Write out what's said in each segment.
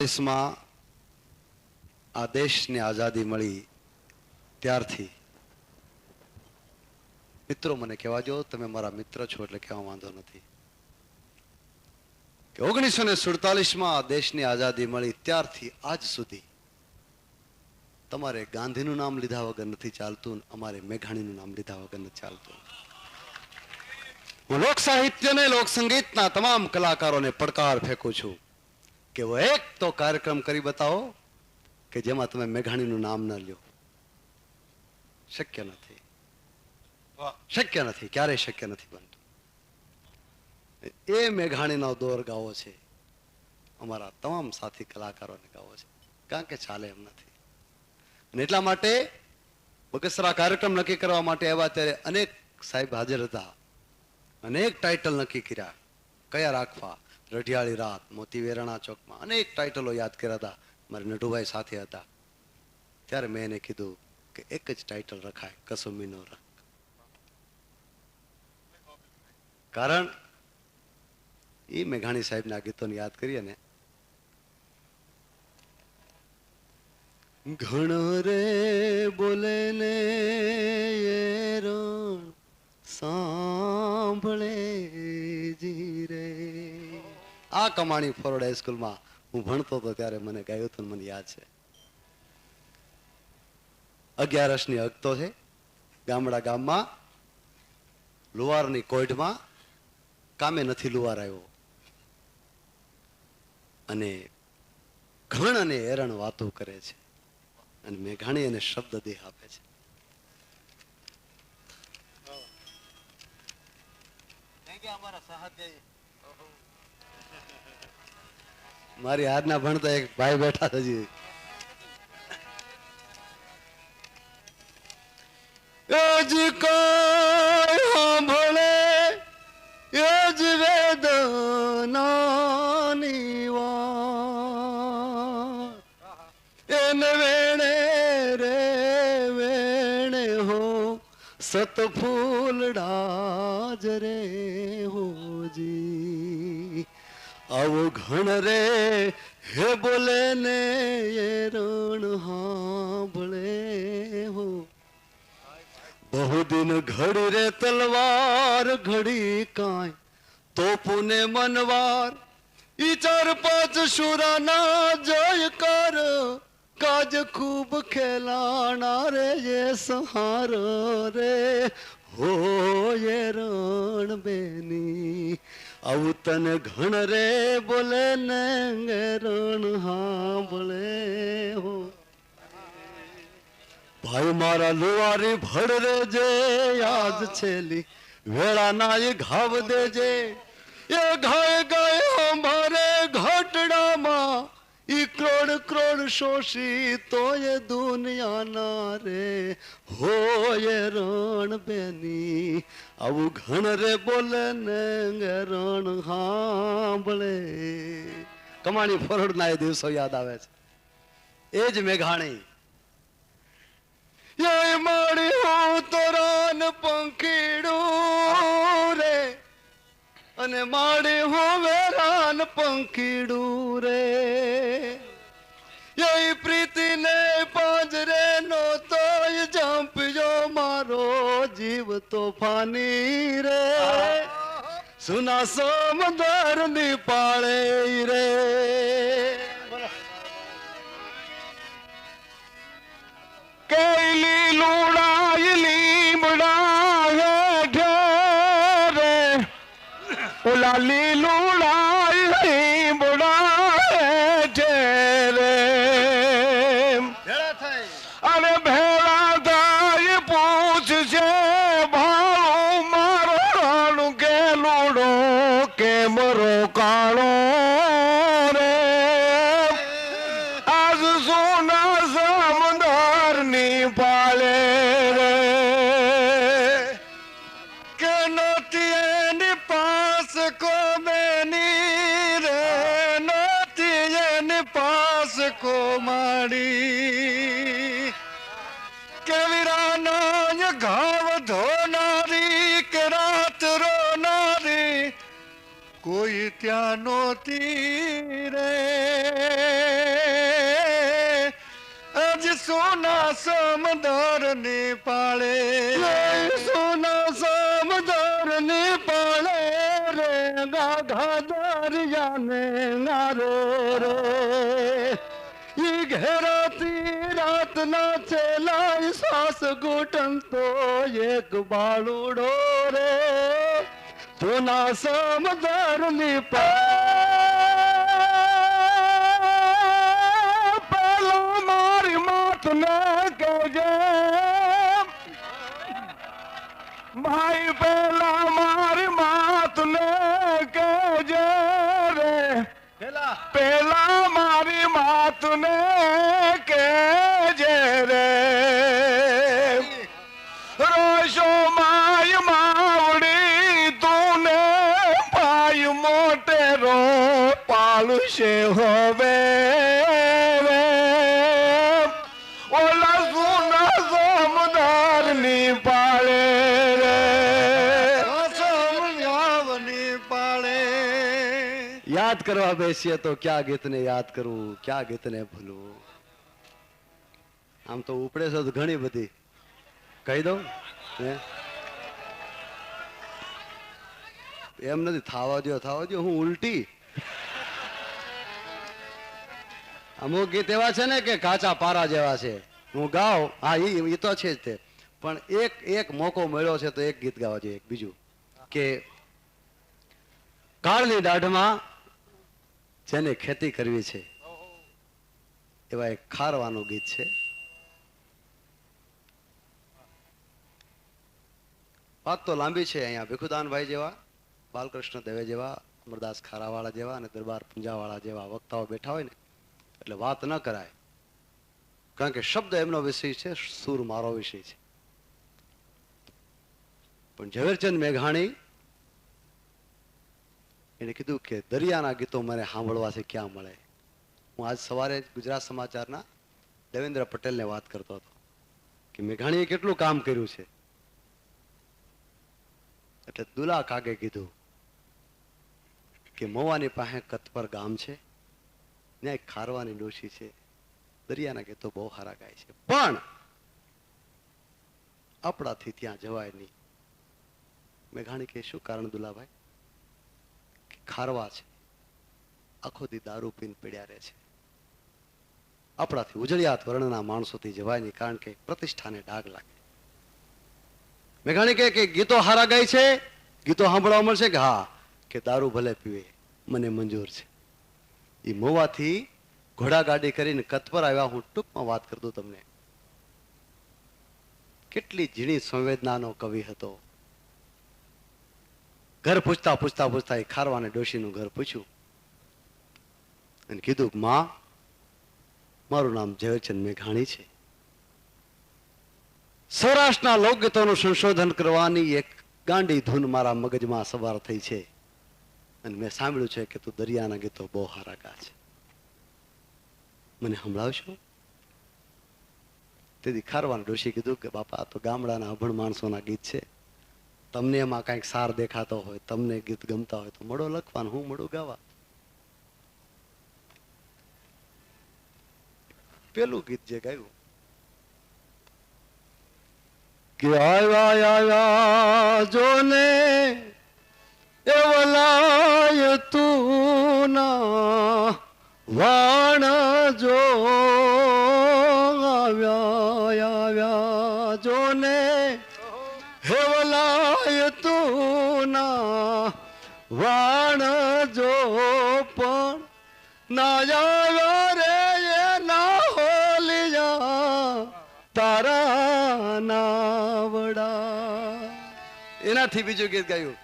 દેશમાં આ દેશને આઝાદી મળી ત્યારથી મિત્રો મને કહેવા જો, તમે મારા મિત્ર છો એટલે કહેવા વાંધો નથી કે 1947માં આ દેશની આઝાદી મળી ત્યારથી આજ સુધી તમારે ગાંધીનું નામ લીધા વગર નથી ચાલતું, અમારે મેઘાણીનું નામ લીધા વગર નથી ચાલતું. હું લોક સાહિત્યને લોક સંગીતના તમામ કલાકારોને પડકાર ફેંકું છું કે वो एक तो कार्यक्रम કરી બતાવો કે જેમાં તમે મેઘાણીનું નામ ન લ્યો. શક્ય નથી, શક્ય નથી, ક્યારેય શક્ય નથી બનતું. એ મેઘાણીનો દોર ગાવો છે, અમારા તમામ સાથી કલાકારોને ગાવો છે, કારણ કે ચાલે એમ નથી. અને એટલા માટે બગસરા કાર્યક્રમ નક્કી કરવા માટે આવ્યા ત્યારે અનેક સાહેબ હાજર હતા, અનેક ટાઇટલ નક્કી કર્યા, કયા રાખવા, રઢિયાળી રાત, મોતી વેરાણા ચોકમાં અનેક ટાઇટલો યાદ કર્યા હતા. મારે નટુભાઈ સાથે હતા ત્યારે મેં એને કીધું કે એક જ ટાઇટલ રખાય, કસુંબીનો રંગ. કારણ એ મેઘાણી સાહેબના ગીતોને યાદ કરીએ ને, ઘણો રે બોલે ને રણ સાંભળે જી રે. આ કમાણી ફોરવર્ડ હાઈસ્કૂલમાં હું ભણતો હતો ત્યારે મને ગાયું હતું, મને યાદ છે. 11 હકતો છે, ગામમાં લુવારની કોઈટમાં કામે નથી લુવાર આવ્યો અને ઘણ અને એરણ વાતો કરે છે અને મેઘાણી એને શબ્દ દેહ આપે છે. મારી હારના ભણતા એક ભાઈ બેઠા છે હજી. એજ કોઈ સાંભળે એજ વેદનાની વાત, એને વેણે રે વેણે હો સત ફૂલડા જ રે હોજી. આવો ઘણ રે હે બોલે ને એ રણ હાંભળે હો. બહુ દિન ઘડી રે તલવાર ઘડી કાંઈ તોપુને મનવાર, ઈ 4-5 શુરાના જય કર કાજ ખૂબ ખેલાણા રે એ સહાર રે હો એ રણ બેની. આવું તને ઘણ રે બોલે ને રણ હાંભળે હો. ભાઈ મારા લુવારી ભડ રે જે યાદ છેલી વેળા ના એ ઘાવ દેજે. એ ઘાય ગાય અમારે ઘટડામાં ઈ ક્રોડ ક્રોડ શોષી તો એ દુનિયાના રે હોય રણ બેની. આવું ઘણ રે બોલે ને રણ હાંભળે. કમાણી ફોરવર્ડ ના એ દિવસો યાદ આવે છે. એ જ મેઘાણી મારી હું તો રાન પંખીડું રે અને મારી હું વેરાન પંખીડું રે. એ પ્રીતિને પાંજરે નો તોય જંપજો મારો જીવ તોફાની રે. સુના સમંદર ની પાળે રે. કેલી લુડાઈ લીમડા હેઠે રે, ઓલા લીલુડાઈ લીમડા હેઠે રે. અને ભેળા થાય પૂછશે ભાવ મારો રાણું કે લુડો કેમ રોકાણો રે. આજ સોના સમંદર ની પાળે રે કે નથી એની પાસ કો બેની રે, નથી એની પાસ કો માડી. કે વીરાના ઘાવ ધોનારી કે રાત રોનારી કોઈ ત્યાં નોતી રે. સોના સમદર ને પાળે, સોના સમદર ને પાળે રે ગાઘા દરિયાને નારે રે ઈ ઘેરાતી રાતના ચેલાય શ્વાસ ઘૂંટન તો એક બાળુડો રે સોના સમદર ની પેલો મારી માત ને કહેજે ભાઈ પેલા મારી માત ને કહેજે રે પેલા મારી માત ને કહેજે રે રોશો માય માવડી તુને ભાઈ મોટેરો પાલુશે હવે રે ઓલા સુના સમદાર ની પાળે રે સમજાવની પાળે. યાદ કરવા બેસીએ તો ક્યાં ગીતને યાદ કરવું, ક્યાં ગીતને ભૂલવું. આમ તો ઉપડે છે તો ઘણી બધી કહી દઉં હે એમ નથી. થવા દો હું ઉલટી. અમુક ગીત એવા છે ને કે કાચા પારા જેવા છે. હું ગાઉં હા એ તો છે જ તે, પણ એક મોકો મળ્યો છે તો એક ગીત ગાવા જોઈએ. બીજું કે કાળની દાઢમાં જેને ખેતી કરવી છે એવા એક ખારવાનું ગીત છે. વાત તો લાંબી છે. અહીંયા ભીખુદાનભાઈ જેવા, બાલકૃષ્ણ દવે જેવા, અમરદાસ ખારાવાળા જેવા અને દરબાર પુંજાવાળા જેવા વક્તાઓ બેઠા હોય ને એટલે વાત ન કરાય, કારણ કે શબ્દ એમનો વિષય છે, સૂર મારો વિષય છે. પણ ઝવેરચંદ મેઘાણી એને કીધું કે દરિયાના ગીતો મને સાંભળવા છે ક્યાં મળે. હું આજ સવારે ગુજરાત સમાચારના દેવેન્દ્ર પટેલને વાત કરતો હતો કે મેઘાણીએ કેટલું કામ કર્યું છે. એટલે દુલા કાગે કીધું કે મવાની પાસે કતપર ગામ છે, ત્યાં એક ખારવાની ડોશી છે, દરિયાના ગીતો બહુ સારા ગાય છે, પણ આપણાથી ત્યાં જવાય નહીં. મેઘાણી કે શું કારણ દુલાભાઈ? ખારવા છે, આખો દી દારૂ પીને પડ્યા રહે છે, આપણાથી ઉજળિયાત વર્ણના માણસોથી જવાય નહીં, કારણ કે પ્રતિષ્ઠાને ડાઘ લાગે. મેઘાણી કે ગીતો હારા ગાય છે, ગીતો સાંભળવા મળશે કે હા, કે દારૂ ભલે પીવે મને મંજૂર છે. એ મોવાથી ઘોડાગાડી કરીને કતપર આવ્યા. હું ટૂંકમાં વાત કરી દઉં તમને. કેટલી ઝીણી સંવેદનાનો કવિ હતો. ઘર પૂછતા પૂછતા પૂછતા એ ખારવાને ડોશીનું ઘર પૂછ્યું અને કીધું માં મારું નામ ઝવેરચંદ મેઘાણી છે. સૌરાષ્ટ્રના લોકગીતોનું સંશોધન કરવાની એક ગાંડી ધૂન મારા મગજમાં સવાર થઈ છે અને મેં સાંભળ્યું છે કે તું દરિયાના ગીતો બહુ સારા ગા છે, મને સંભળાવશો? તેથી ખારવાના ડોશી કીધું કે બાપા તો ગામડાના અભણ માણસોના ગીત છે, તમને એમાં કઈક સાર દેખાતો હોય, તમને ગીત ગમતા હોય તો મળો લખવાનું, હું મળું ગાવા. પેલું ગીત જે ગાયું કે આવ્યા જોને એ વલાય તું ના વાણ જો આવ્યા જોને હેવલાય તું ના વાણ જો પણ ના આવ્યા રે એ ના હોલિયા તારા નાવડા. એનાથી બીજું ગીત ગાયું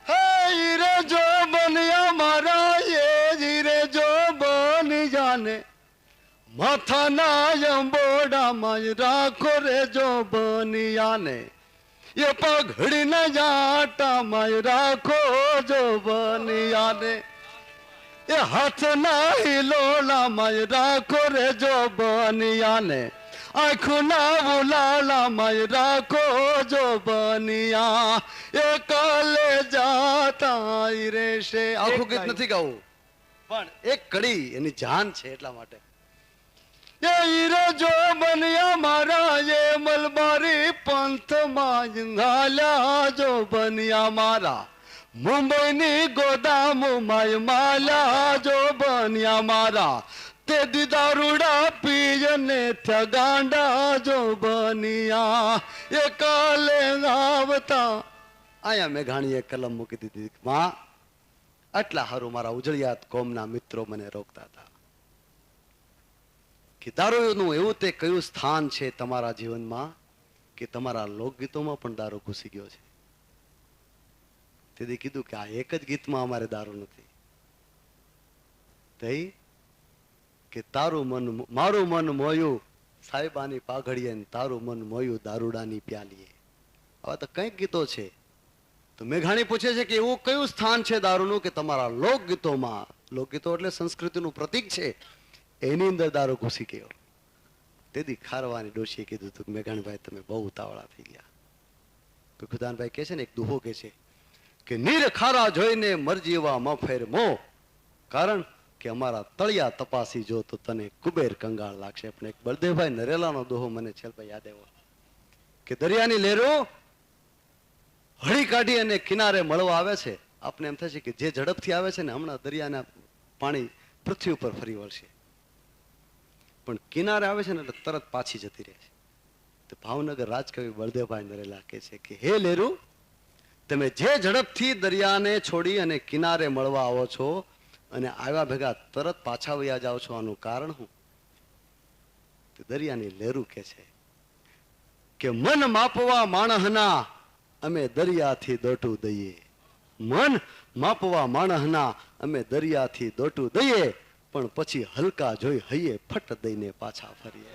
હે હીરે જો બન્યા મારા એ હીરે જો બની જાને માથાના અંબોડામાં રાખો રે જો બનિયાને એ પગડીને જાટામાં રાખો જો બનિયાને એ હાથના હિલોળામાં રાખો રે જો બનિયાને આંખના ઉલાળામાં રાખો જો બનિયા એ કાલે જાતા રહેશે. આખું ગીત નથી ગાવું પણ એક કડી એની જાન છે એટલા માટે એ હીરો જો બન્યા મારા એ મલબારી પંથમાં હાલ્યા જો બન્યા મારા મુંબઈની ગોદામમાં માલ્યા જો બન્યા મારા તે દીદારૂડા પીજને થયા ગાંડા જો બન્યા એ કાલે આવતા આયા મેઘાણીએ કલમ મૂકી દીધી માં આટલા હારું મારા ઉજળિયાત કોમના મિત્રો મને રોકતા હતા કે દારૂનું એવું તે કયું સ્થાન છે તમારા જીવનમાં કે તમારા લોકગીતોમાં પણ દારૂ ઘૂસી ગયો છે. તેથી કીધું કે આ એક જ ગીતમાં અમારે દારૂ નથી તઈ કે તારું મન મારું મન મોયું સાહેબાની પાઘડીએ તારું મન મોયું દારૂડાની પ્યાલીએ. આવા તો કંઈક ગીતો છે. તો મેઘાણી પૂછે છે કે એવું કયું સ્થાન છે દારૂનું કે તમારા લોકગીતોમાં, લોકગીતો એટલે સંસ્કૃતિનું પ્રતીક છે, એની અંદર દારૂ ઘૂસી ગયો. તેથી ખારવાની ડોશીએ કીધું હતું મેઘાણીભાઈ તમે બહુ ઉતાવળા થઈ ગયા. તો ખુદાનભાઈ કહે છે ને એક દુહો કહે છે કે નીર ખારા જોઈને મરજીવા મ ફેર મો, કારણ કે અમારા તળિયા તપાસી જો તો તને કુબેર કંગાળ લાગશે. પણ એક બળદેવભાઈ નરેલાનો દોહો મને છેલ્લે યાદ આવ્યો કે દરિયાની લહેરો હળી કાઢી અને કિનારે મળવા આવે છે. આપને એમ થશે કે જે ઝડપથી આવે છે ને હમણાં દરિયાના પાણી પૃથ્વી ઉપર ફરી વળશે, પણ કિનારે આવે છે ને એટલે તરત પાછી જતી રહે છે. તો ભાવનગર રાજકવિ બળદેવભાઈ નરેલા કહે છે કે હે લેરુ, તમે જે ઝડપથી દરિયાને છોડી અને કિનારે મળવા આવો છો અને આવ્યા ભેગા તરત પાછા વયા જાઓ છો, આનું કારણ શું? તો દરિયાની લહેરું કહે છે કે મન માપવા માણહના અમે દરિયાથી દોટું દઈએ, મન માપવા માણહના અમે દરિયાથી દોટું દઈએ, પણ પછી હલકા જોઈ હૈયે ફટ દઈને પાછા ફરીએ.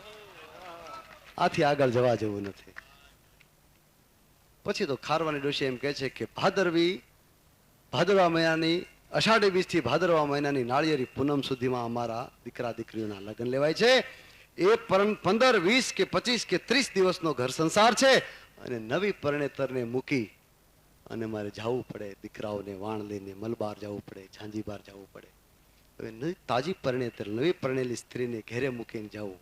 આથી આગળ જવા જેવું નથી. પછી તો ખારવાની ડોશી એમ કહે છે કે ભાદરવા મહિનાની અષાઢી બીજથી ભાદરવા મહિનાની નાળિયેરી પૂનમ સુધીમાં અમારા દીકરા દીકરીઓના લગ્ન લેવાય છે. એ 15, 20 કે 25 કે 30 દિવસનો ઘર સંસાર છે અને નવી પરણેતરને મૂકી અને મારે જવું પડે, દીકરાઓને વાણ લઈને મલબાર જવું પડે, ઝાંઝીબાર જવું પડે. હવે તાજી પરણેતર નવી પરણેલી સ્ત્રીને ઘેરે મૂકીને જવું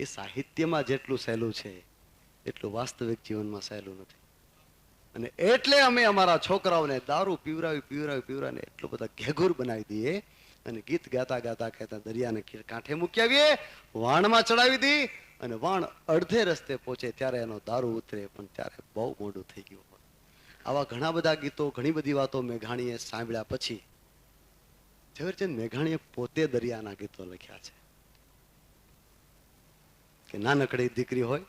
એ સાહિત્યમાં જેટલું સહેલું છે એટલું વાસ્તવિક જીવનમાં સહેલું નથી. અને એટલે અમે અમારા છોકરાઓને દારૂ પીવરાવીને એટલું બધા ઘેઘુર બનાવી દઈએ અને ગીત ગાતા ગાતા કહેતા દરિયાને કાંઠે મૂકી આવીએ, વાણમાં ચડાવી દઈએ અને વાણ અડધે રસ્તે પહોંચે ત્યારે એનો દારૂ ઉતરે, પણ ત્યારે બહુ મોડું થઈ ગયું હોય. આવા ઘણા બધા ગીતો, ઘણી બધી વાતો મેઘાણીએ સાંભળ્યા પછી ઝવેરચંદ મેઘાણીએ પોતે દરિયાના ગીતો લખ્યા છે કે નાનકડી દીકરી હોય,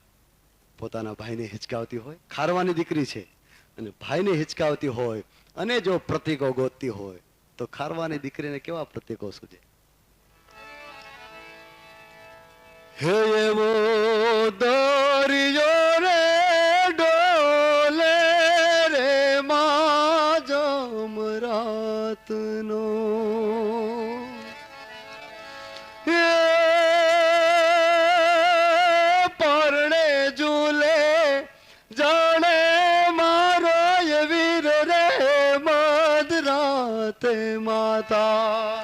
પોતાના ભાઈને હિચકાવતી હોય, ખારવાની દીકરી છે અને ભાઈને હિચકાવતી હોય અને જો પ્રતીકો ગોતતી હોય તો ખારવાની દીકરીને કેવા પ્રતીકો સૂજે. હે એવો દરિયો રે ડોલે રે માં જમરાતનો, પરણે ઝૂલે જાણે મારો વીર રે મધરાતે માતા.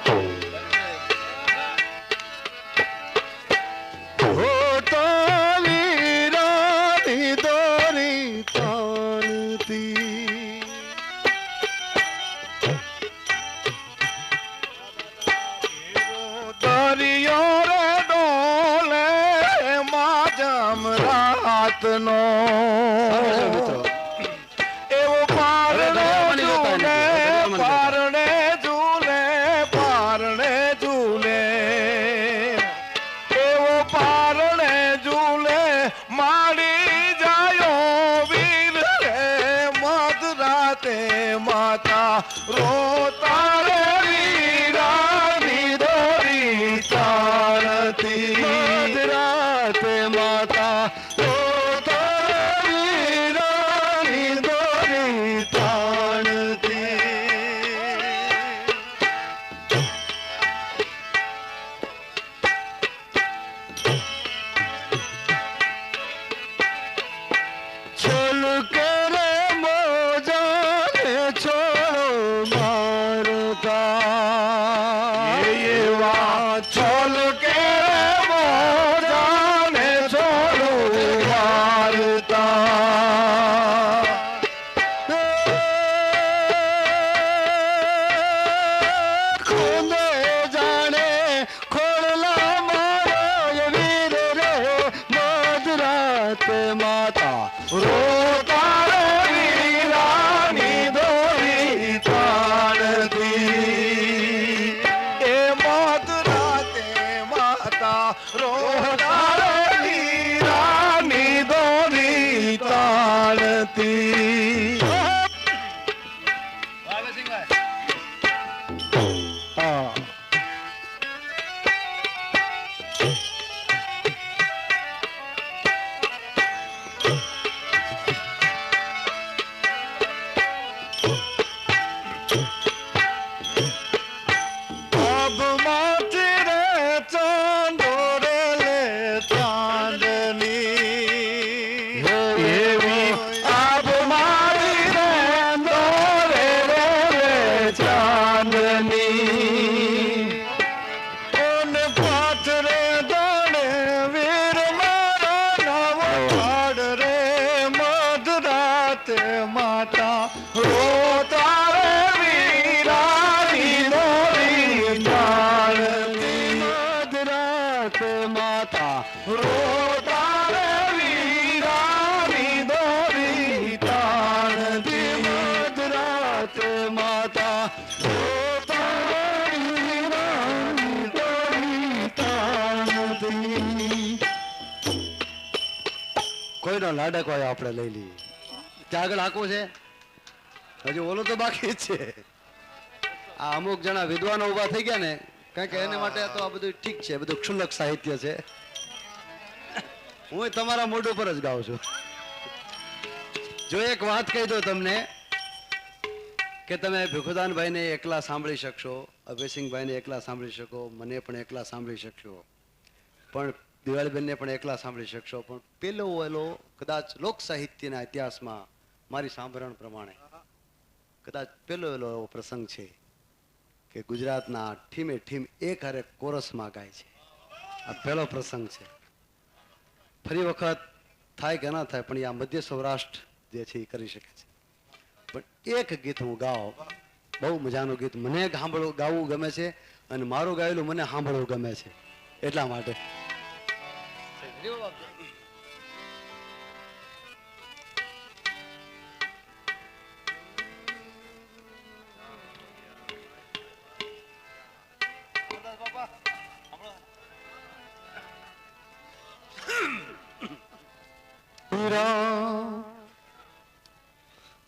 નો એવો પારણે ઝૂલે એવો પારણે ઝૂલે માડી જાયો વીર રે મધરાતે માતા રોતા રે વીરાની દોરી તાણતી મધરાતે માતા રાત માતા રોતા રે વીરાની દોરી તાણતી એ મધરાતે માતા રોતા રે વીરાની દોરી તાણતી હા अब माथे रे चांदोरे ले चांदनी एवी अब मारी रे दोरे रे चांदनी उन पाथरे दाने वीर मारा नव ठाड़ रे मधरात माता रोता रे वीरानी दोरी ताणती મધરાત માતા રોતા રે વીરાની દોરી તાણતી મધરાત માતા રોતા વીરાની દોરી તાણતી. કોઈનો લાડક હોય આપણે લઈ લઈએ. ત્યાં આગળ આખું છે, હજુ ઓલું તો બાકી જ છે. આ અમુક જણા વિદ્વાનો ઉભા થઈ ગયા ને, કારણ કે એને માટે તો આ બધું ઠીક છે, બધું ક્ષુલ્લક સાહિત્ય છે. હું તમારા મોઢું પર જ ગાઉં છું. જો એક વાત કહી દો તમને કે તમે ભીખુદાનભાઈને એકલા સાંભળી શકશો, અભયસિંહભાઈને એકલા સાંભળી શકો, મને પણ એકલા સાંભળી શકશો, પણ દિવાળીબેનને પણ એકલા સાંભળી શકશો, પણ પેલો એલો કદાચ લોક સાહિત્યના ઇતિહાસમાં મારી સાંભળણ પ્રમાણે કદાચ પેલો એલો એવો પ્રસંગ છે કે ગુજરાતના ઠીમે ઠીમ એક હારે કોરસમાં ગાય છે. આ પહેલો પ્રસંગ છે. ફરી વખત થાય કે ના થાય, પણ આ મધ્ય સૌરાષ્ટ્ર જે છે એ કરી શકે છે. પણ એક ગીત હું ગાઉં, બહુ મજાનું ગીત, મને સાંભળવું ગાવું ગમે છે અને મારું ગાયેલું મને સાંભળવું ગમે છે, એટલા માટે.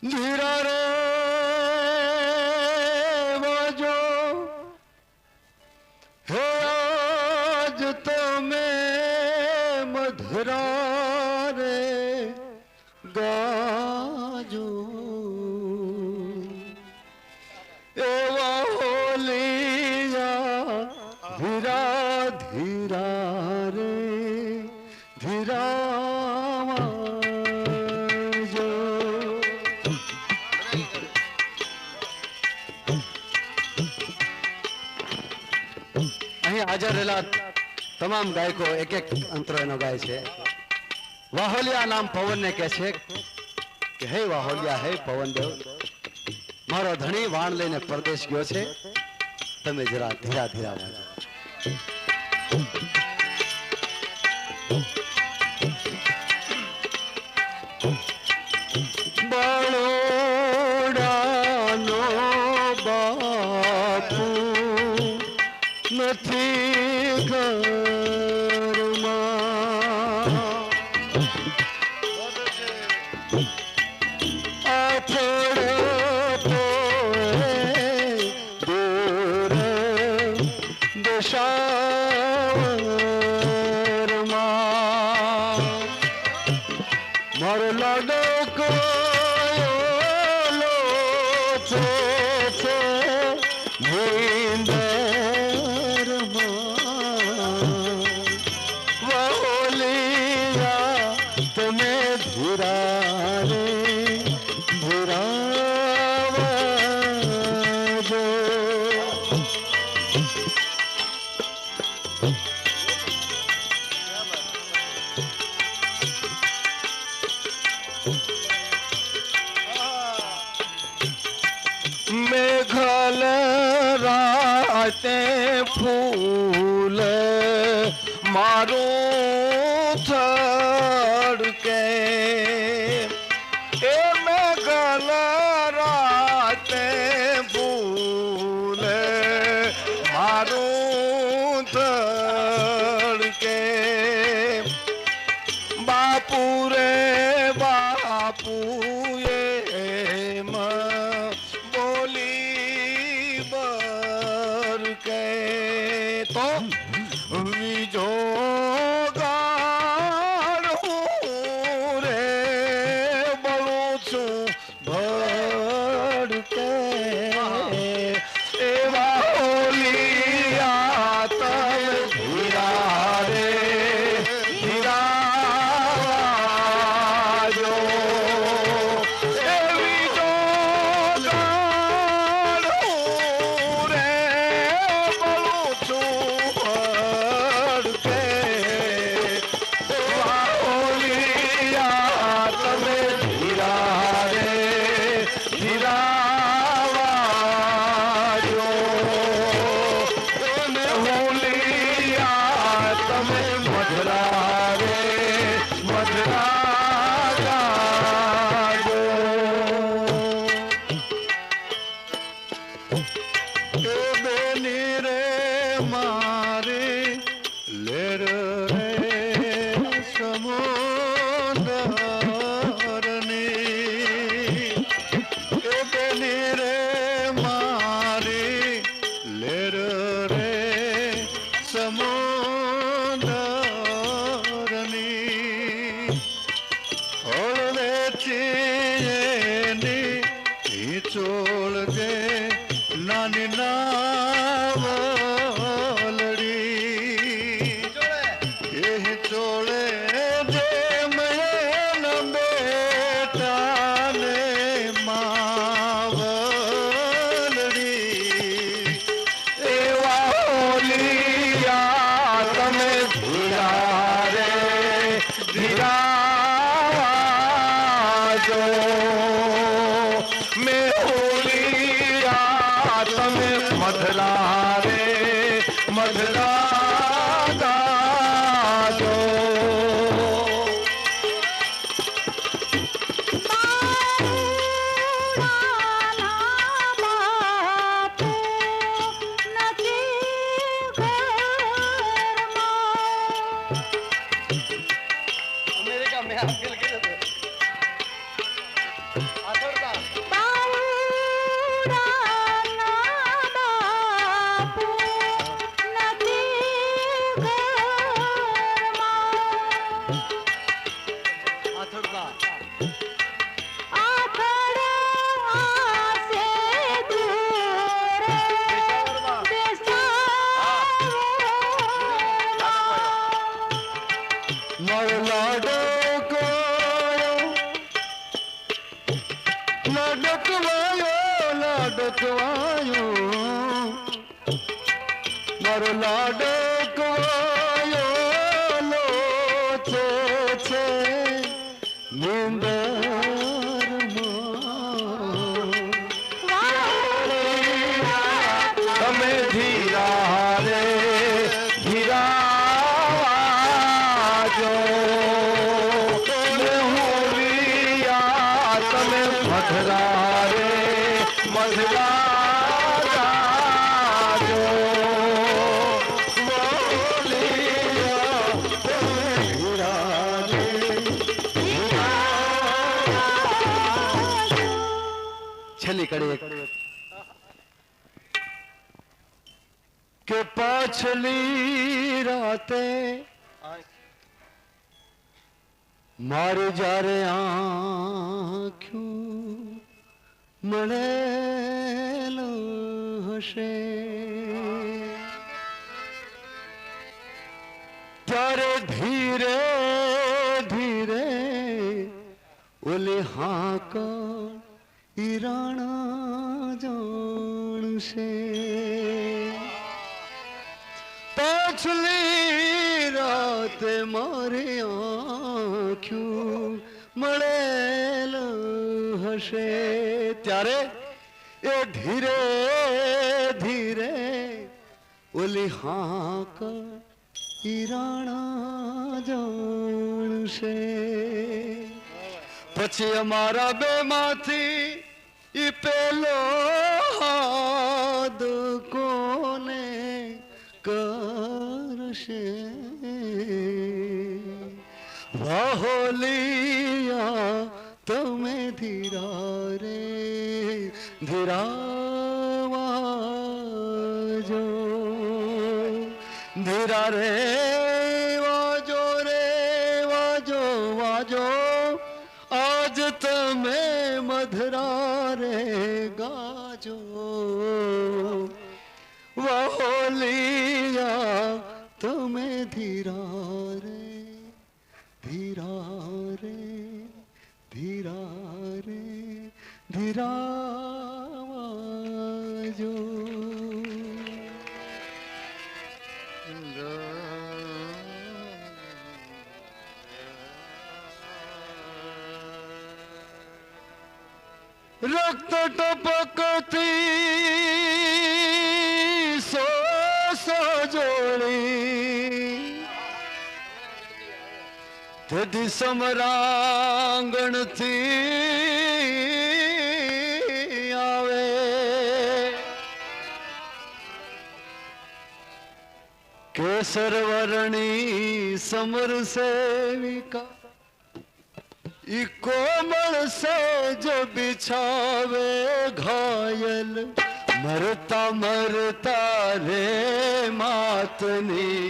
ધીરા રે વાજો હે આજ તમે મધરા રે ગાજો એવા હોલિયા ધીરા ધીરા રે ધીરા હાજર રહેલા તમામ ગાયકો એક એક અંતરો એનો ગાય છે. વાહોલિયા નામ પવનને કહે છે કે હે વાહોલિયા, હે પવન દેવ, મારો ધણી વાણ લઈને પરદેશ ગયો છે, તમે જરા ધીરા ધીરા વાજો. બળોડાનો બાપુ નથી ઘરમાં, આફળે દૂર દેશાવરમાં મારો લાડો કોયલો છે તમે ધીરા રે ધીરાવજો. મેઘલ રાતે ફૂલ મારું થડ के ए मैं गल राते भूले मारूं धड़के बापू रे बापू ये बोली बर के तो जो के पाछली राते मारे जा रे आँखों મળેલો હશે ત્યારે ધીરે ધીરે ઓલે હાક ઈરાણા જાણશે પાછલી રાતે મારી આંખ્યું મળેલ હશે ત્યારે એ ધીરે ધીરે ઓલી હાક ઈ રાણા જાણશે. પછી અમારા બે માંથી ઈ પેલો હાદ કોને કરશે. વાહોલિયા તમે ધીરા રે ધીરાવાજો, ધીરા રે વાજો રે વાજો વાજો, આજ તમે મધરા રે ગાજો. વાહોલિયા તમે ધીરા રે ધીરા રે ધીરા રે ધીરાવાજો. રક્ત ટપકતી જોડી તેથી સમરાંગણથી આવે. કેસર વર્ણી સમર સેવિકા ઈ કોમળ સેજ બિછાવે ઘાયલ. મરતા મરતા રે માતની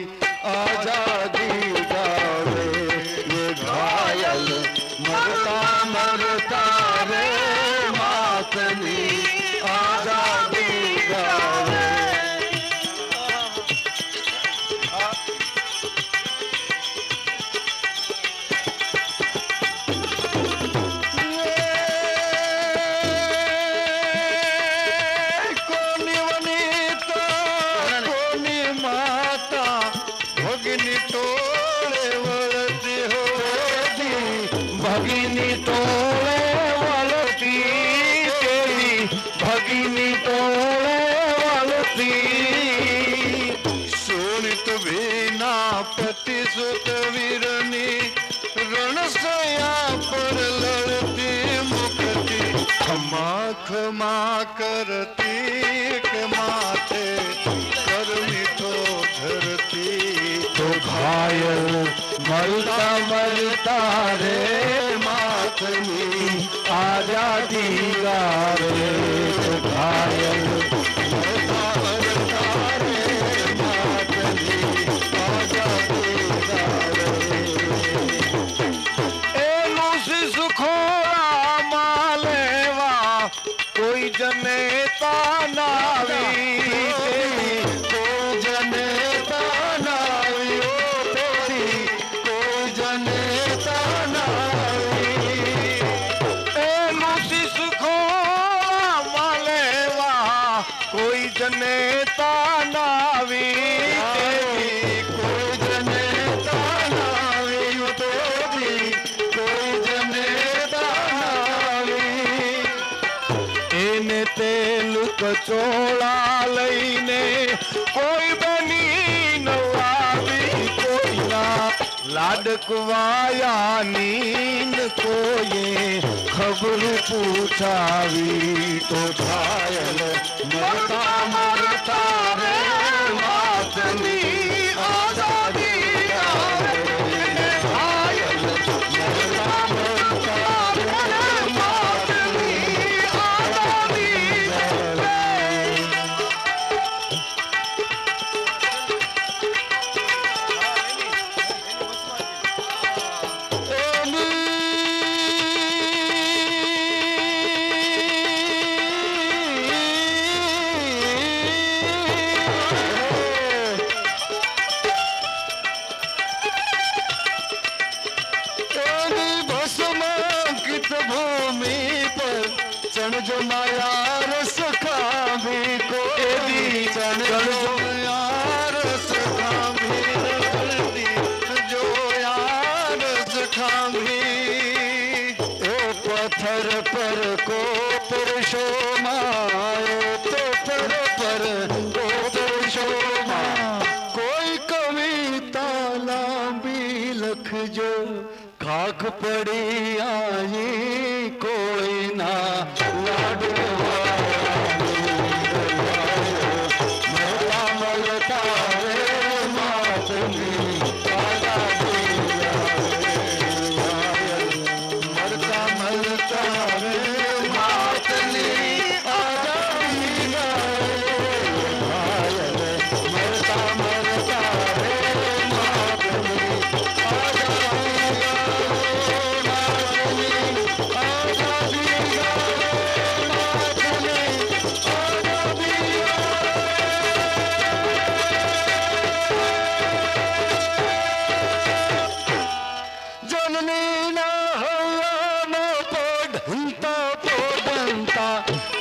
આઝાદી ગાવે ये घायल. मरता मरता रे मातनी आजादी गावे. કોની વનિતા કોની માતા ભગની ટોળે વળતી હોતી. ભગીની ટોળે વળતી તેરી ભગીની ટોળે વળતી. સોનિત ભીના પ્રતિસુત વીરની રણસયા પર લડતી મુક્તિ. ખમા ખમા કરતી કે માથે કર મીઠો ધરતી. તો ઘાયલ મરતા મરતા રે માથની આઝાદી ગાવે. તો ઘાયલ મરતા મરતા રે માથની આઝાદી ગાવે. એનું શિશુ ખોળામાં લેવા કોઈ જનેતા નાવી. કોઈ જનેતા નાવી કોઈ જનેતા નાવી. એનું શિશુ ખોળામાં લેવા કોઈ જનેતા નાવી. કોઈ જનેતા નાવી કોઈ જનેતા નાવી. એને તેલ કચોળા લઈને કોઈ બની નવાવી. કોઈના લાડકવાયા નીંદ કોઈએ ખબર પૂછાવી. તો ઘાયલ મરતા મરતા રે માતની આઝાદી ગાવે. ઘાયલ મરતા મરતા રે માતની આઝાદી ગાવે. ભૂમિ પર ચણજો માયા રસ ખાંભી. કોઈ ચણજો માયા રસ ખાંભી. જોયા રસ ખાંભી. ઓ પથ્થર પર કો પુરુષો માયો. પથ્થર પર કો પુરુષો માં કોઈ કવિતા देखजो खाक पड़ी आई कोई ना लाडवा मरता मरता रे मातमी मरता मरता रे मातली मरता मरता रे जननी ना हवा ना पोढ़ंता पोढ़ंता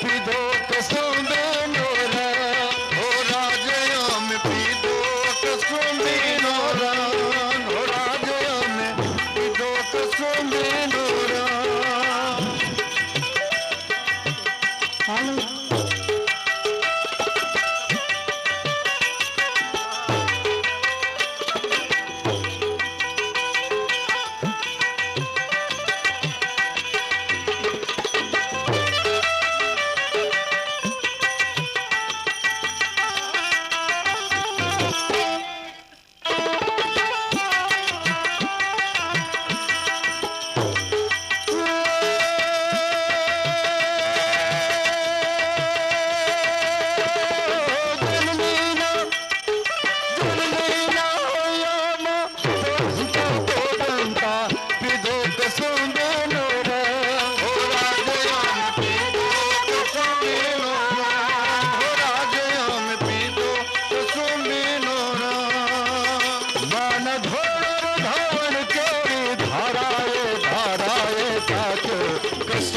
पीदो कसुंबे नोरा हो राजया में पीदो कसुंबे नोरा हो राजया में पीदो कसुंबे नोरा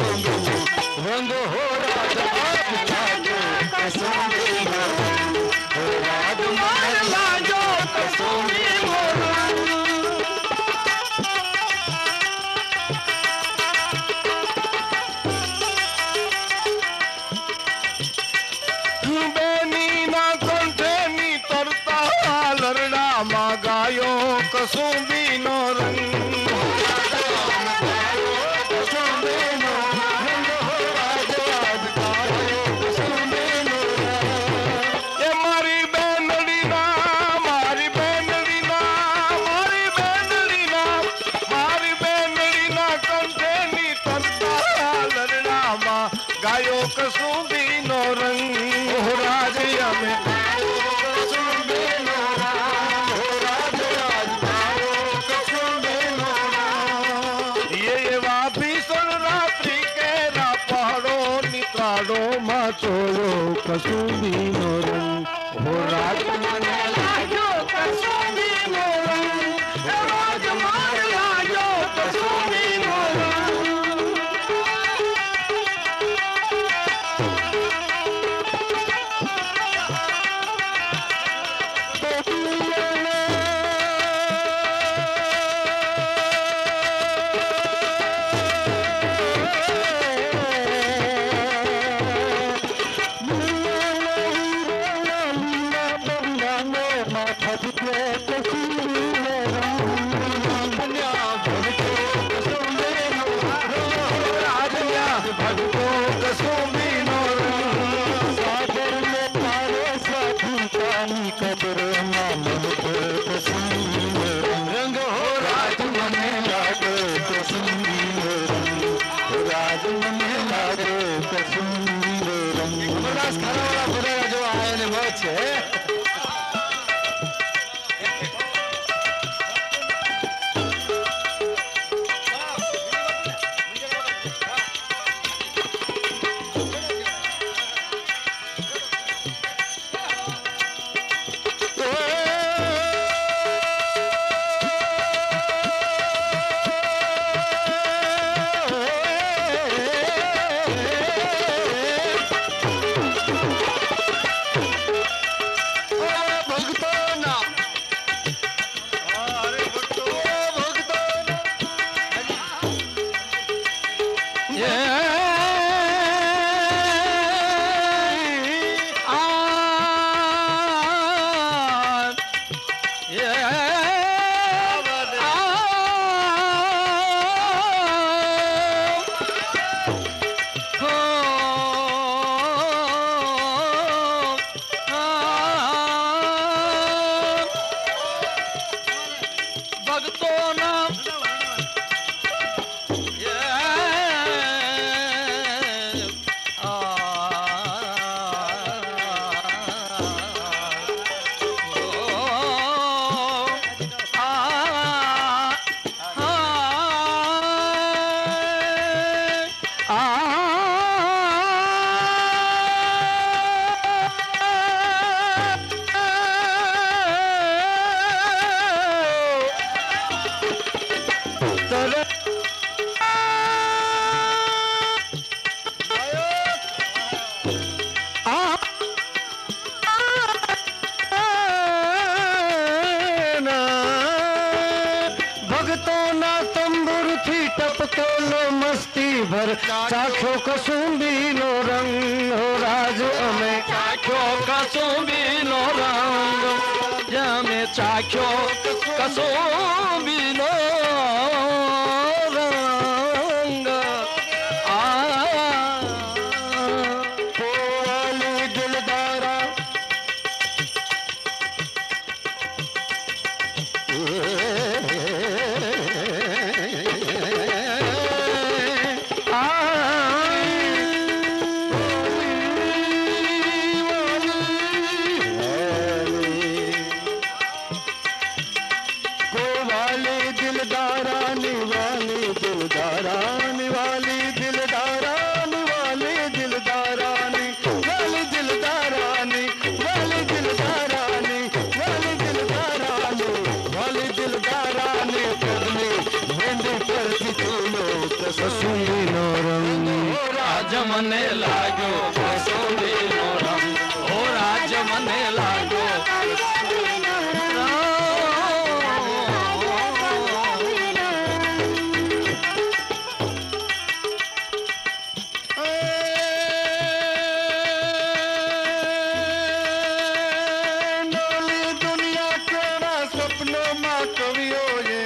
रंग हो राजा गायो कसुंबी नो रंग गायो कसुंबी नो रंग हो राजया में कसुंबी नो रंग हो राजया गायो कसुंबी नो रंग ये भीषण रात्रि के रा पहाड़ो नित्राड़ो मा चोरो कसुंबी नो रंग हो राज मने लाजो कसुंबी नो रंग राज मान लाजो कसुंबी नो रंग तोलो मस्ती भर चाख्यो कसुंबी नो रंग हो राज अमे ચાખ્યો કસુંબીનો રંગ જમે ચાખ્યો કસુંબીનો રંગ પોવાલી દિલદારા કસુંબીનો રંગ રાજ મને લાગ્યો કસુંબીનો રંગ ઓ રાજ મને લાગ્યો ડોલી દુનિયા કેવા સપનોમાં કવિઓએ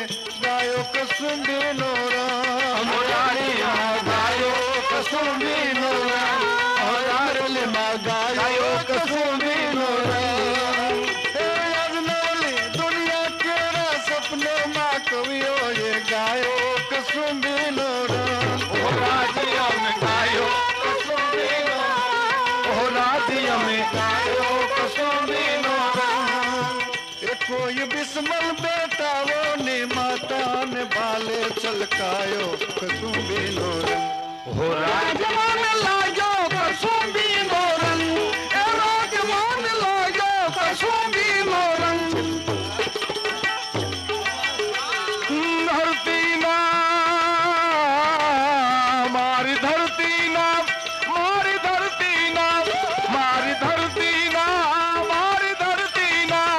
ગાયો કસુંબીનો રંગ ગાયો કસુંબીનો રંગ હરારલીમાં ગાયો કસુંબીનો રંગ હે અજનોલી દુનિયા કેવા સપનોમાં કવિઓએ ગાયો કસુંબીનો રંગ ઓ રાજ્ય મેં ગાયો કસુંબીનો ઓ રાજ્ય મેં ગાયો કસુંબીનો રંગ એ કોઈ બિસ્મલ બેટાઓ ને માતા ને બાલે છલકાયો કસુંબીનો રંગ ઓ રાજ મને લાગ્યો કસુંબીનો રંગ એ રાજ મને લાગ્યો કસુંબીનો રંગ ધરતીના મારી ધરતીના મારી ધરતીના મારી ધરતીના મારી ધરતીના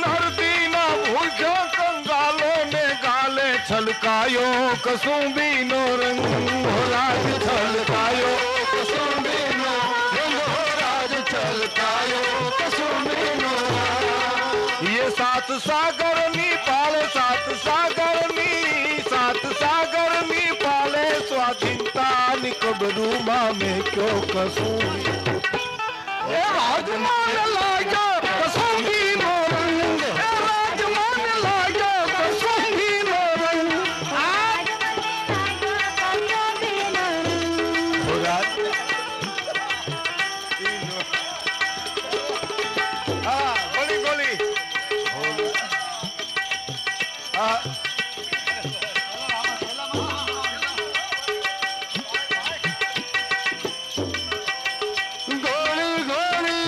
ધરતીના ભૂખ્યો કંગાલો ને ગાલે છલકાયો કસુંબીનો રંગ હો રાજ છલકાયો કસુંબીનો રંગ હો રાજ છલકાયો કસુંબીનો રંગ ये सात सागर नी पाले सात सागर नी पाले स्वाधीनता ની કબરૂમાં મેં ક્યો કસૂરી એ રાજમાન લાગ્યો કસૂરીનો રંગ એ રાજમાન લાગ્યો કસૂરીનો રંગ હા ગોલી ગોલી હા ગોળી ગોળી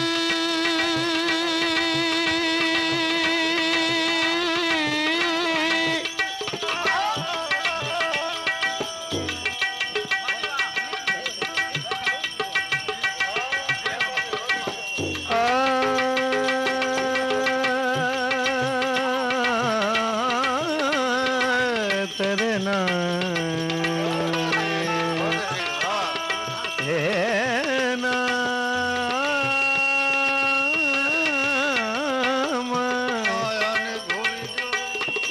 तेरे नाम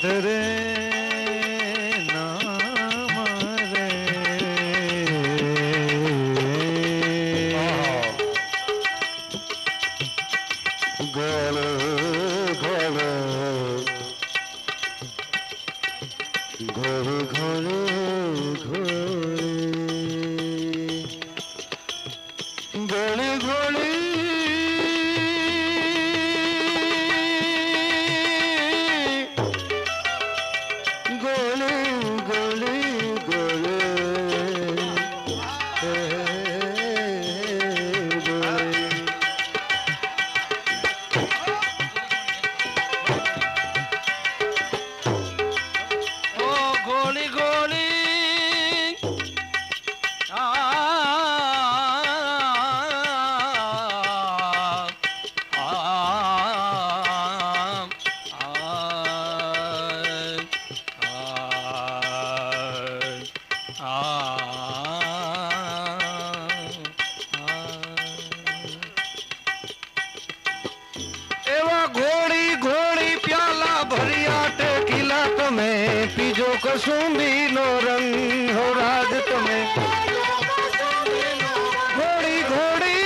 तेरे नाम रे ગોળ ગોળ ઘોર ઘોર ઘોળી ગોળી ગોળી ગોળી ओ કસુંબી નો રંગ હો રાજ તમે ઘોડી ઘોડી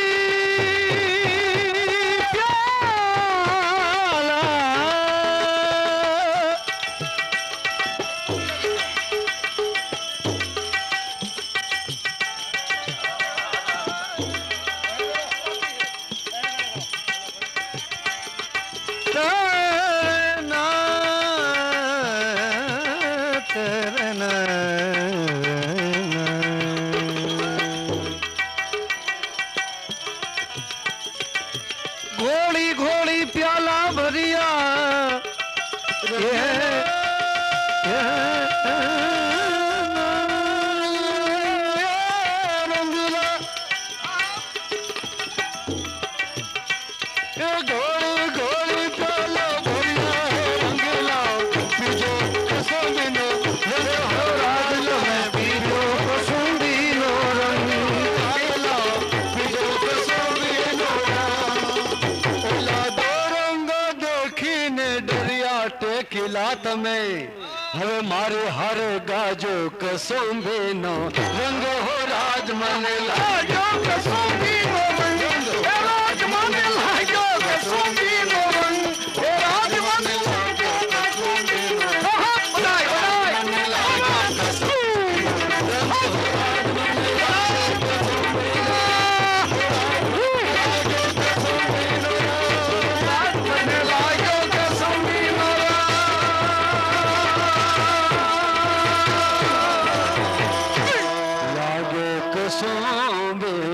પ્યાલા ઘોડી ઘોડી પ્યાલા ભરિયા ઘોડી ઘોડી પ્યાલા ભરિયા રંગલા બીજો કસુંબીનો રાજ તમે બીજો કસુંબીનો રંગ બીજો કસુંબીનો ઓલા દોરંગ દેખીને ડરિયા ટેકીલા તમે હવે મારે હારે ગાજો કસુંબીનો રંગ હો રાજ મને લાજો કસુંબીનો રંગ હે રાજ મને લાજો કસુંબીનો રંગ હે રાજ મને લાજો કસુંબીનો રંગ બધાય મને લાજો કસુંબીનો લાગે કસુંબીનો